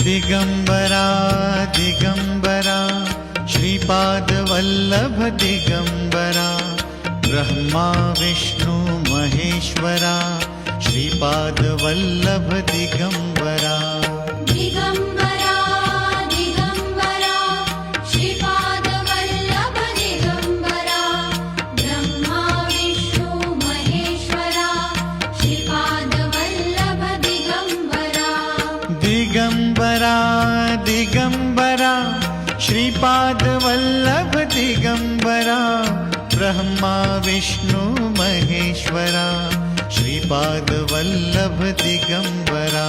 Digambara Digambara Shripadvallabh Digambara Brahma Vishnu Maheshwara Shripadvallabh Digambara Digambara Digambara Shripadvallabh Digambara Brahma Vishnu Maheshwara Shripadvallabh Digambara Digambara Digambara Shripadvallabh Digambara Brahma Vishnu Maheshwara Shripadvallabh Digambara